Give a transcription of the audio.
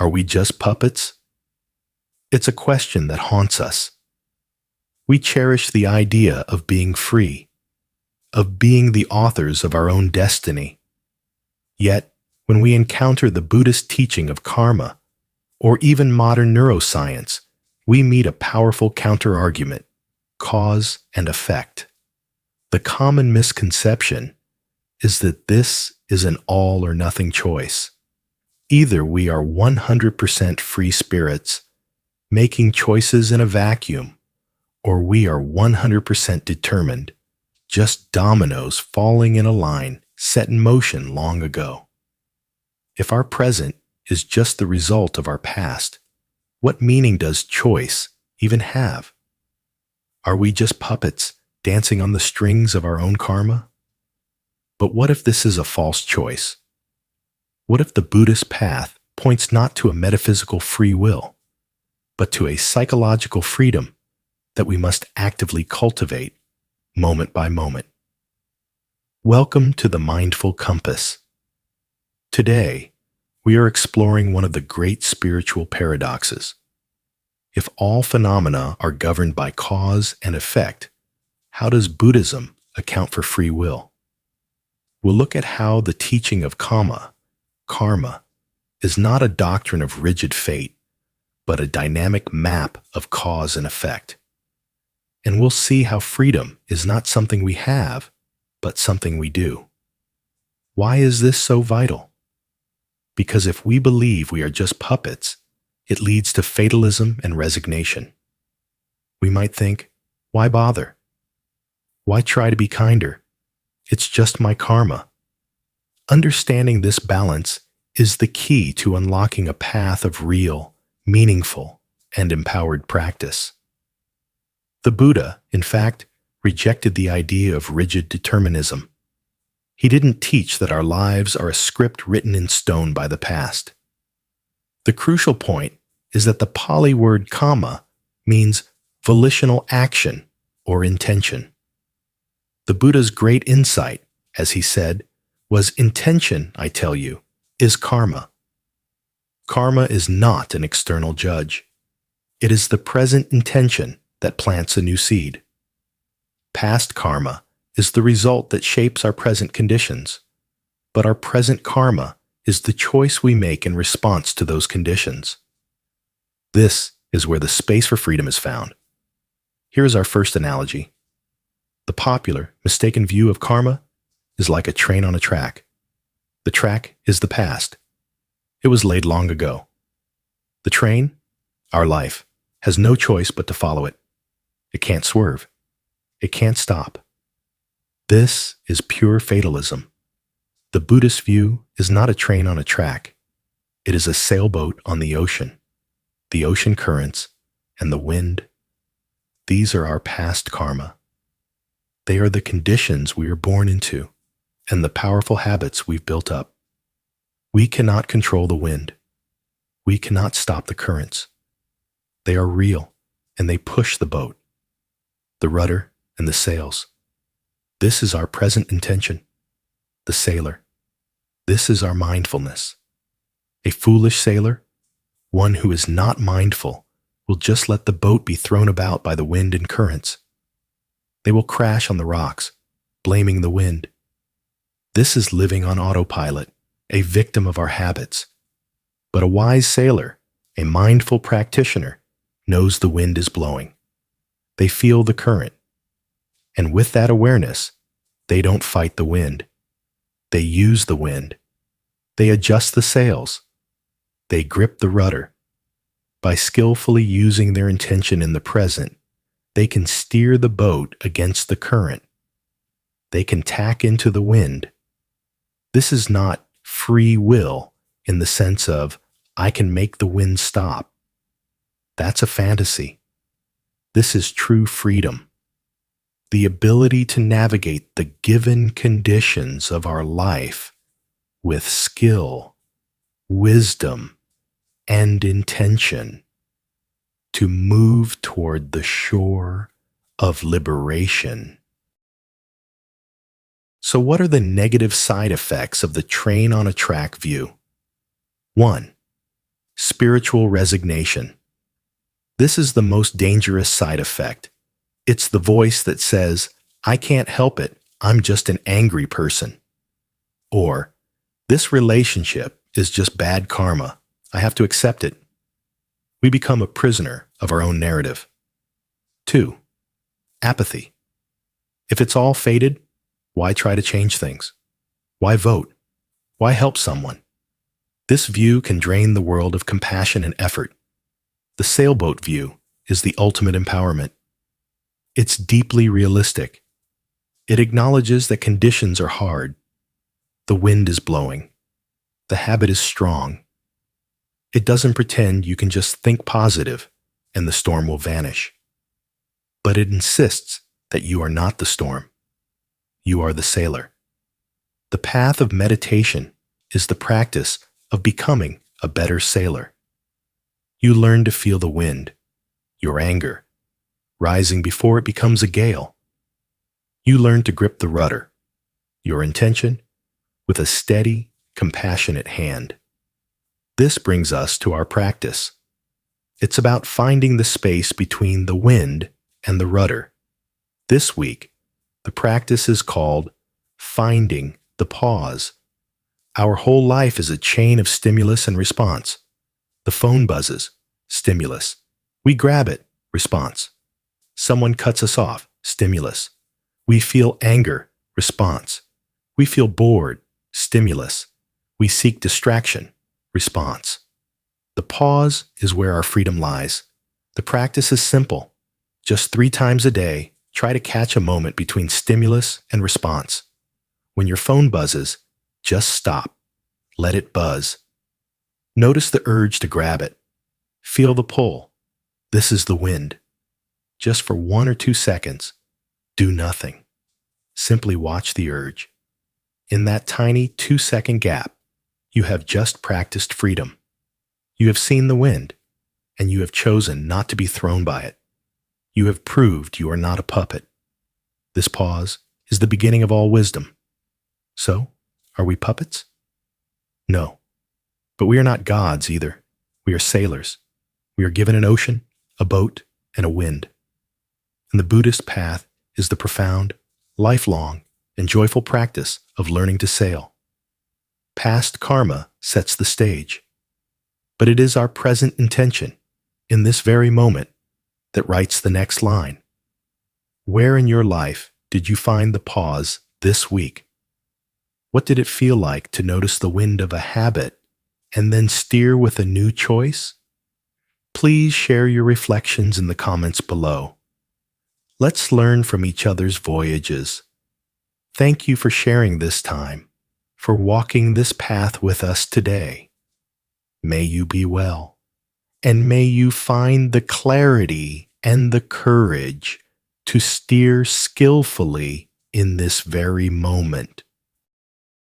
Are we just puppets? It's a question that haunts us. We cherish the idea of being free, of being the authors of our own destiny. Yet, when we encounter the Buddhist teaching of karma, or even modern neuroscience, we meet a powerful counter-argument: cause and effect. The common misconception is that this is an all-or-nothing choice. Either we are 100% free spirits, making choices in a vacuum, or we are 100% determined, just dominoes falling in a line set in motion long ago. If our present is just the result of our past, what meaning does choice even have? Are we just puppets dancing on the strings of our own karma? But what if this is a false choice? What if the Buddhist path points not to a metaphysical free will, but to a psychological freedom that we must actively cultivate moment by moment? Welcome to the Mindful Compass. Today, we are exploring one of the great spiritual paradoxes. If all phenomena are governed by cause and effect, how does Buddhism account for free will? We'll look at how the teaching of Kamma, karma, is not a doctrine of rigid fate, but a dynamic map of cause and effect. And we'll see how freedom is not something we have, but something we do. Why is this so vital? Because if we believe we are just puppets, it leads to fatalism and resignation. We might think, why bother? Why try to be kinder? It's just my karma. Understanding this balance is the key to unlocking a path of real, meaningful, and empowered practice. The Buddha, in fact, rejected the idea of rigid determinism. He didn't teach that our lives are a script written in stone by the past. The crucial point is that the Pali word kamma means volitional action or intention. The Buddha's great insight, as he said, was intention, I tell you, is karma. Karma is not an external judge. It is the present intention that plants a new seed. Past karma is the result that shapes our present conditions, but our present karma is the choice we make in response to those conditions. This is where the space for freedom is found. Here is our first analogy. The popular, mistaken view of karma is like a train on a track. The track is the past. It was laid long ago. The train, our life, has no choice but to follow it. It can't swerve. It can't stop. This is pure fatalism. The Buddhist view is not a train on a track. It is a sailboat on the ocean currents, and the wind. These are our past karma. They are the conditions we are born into and the powerful habits we've built up. We cannot control the wind. We cannot stop the currents. They are real, and they push the boat, the rudder, and the sails. This is our present intention, the sailor. This is our mindfulness. A foolish sailor, one who is not mindful, will just let the boat be thrown about by the wind and currents. They will crash on the rocks, blaming the wind. This is living on autopilot, a victim of our habits. But a wise sailor, a mindful practitioner, knows the wind is blowing. They feel the current. And with that awareness, they don't fight the wind. They use the wind. They adjust the sails. They grip the rudder. By skillfully using their intention in the present, they can steer the boat against the current. They can tack into the wind. This is not free will in the sense of, I can make the wind stop. That's a fantasy. This is true freedom. The ability to navigate the given conditions of our life with skill, wisdom, and intention to move toward the shore of liberation. So what are the negative side effects of the train on a track view? 1. spiritual resignation. This is the most dangerous side effect. It's the voice that says, "I can't help it, I'm just an angry person." Or, "This relationship is just bad karma, I have to accept it." We become a prisoner of our own narrative. 2. Apathy. If it's all fated, why try to change things? Why vote? Why help someone? This view can drain the world of compassion and effort. The sailboat view is the ultimate empowerment. It's deeply realistic. It acknowledges that conditions are hard. The wind is blowing. The habit is strong. It doesn't pretend you can just think positive and the storm will vanish. But it insists that you are not the storm. You are the sailor. The path of meditation is the practice of becoming a better sailor. You learn to feel the wind, your anger, rising before it becomes a gale. You learn to grip the rudder, your intention, with a steady, compassionate hand. This brings us to our practice. It's about finding the space between the wind and the rudder. This week, the practice is called finding the pause. Our whole life is a chain of stimulus and response. The phone buzzes, stimulus. We grab it, response. Someone cuts us off, stimulus. We feel anger, response. We feel bored, stimulus. We seek distraction, response. The pause is where our freedom lies. The practice is simple. Just 3 times a day, try to catch a moment between stimulus and response. When your phone buzzes, just stop. Let it buzz. Notice the urge to grab it. Feel the pull. This is the wind. Just for 1 or 2 seconds, do nothing. Simply watch the urge. In that tiny 2-second gap, you have just practiced freedom. You have seen the wind, and you have chosen not to be thrown by it. You have proved you are not a puppet. This pause is the beginning of all wisdom. So, are we puppets? No. But we are not gods either. We are sailors. We are given an ocean, a boat, and a wind. And the Buddhist path is the profound, lifelong, and joyful practice of learning to sail. Past karma sets the stage. But it is our present intention, in this very moment, that writes the next line. Where in your life did you find the pause this week? What did it feel like to notice the wind of a habit and then steer with a new choice? Please share your reflections in the comments below. Let's learn from each other's voyages. Thank you for sharing this time, for walking this path with us today. May you be well, and may you find the clarity and the courage to steer skillfully in this very moment.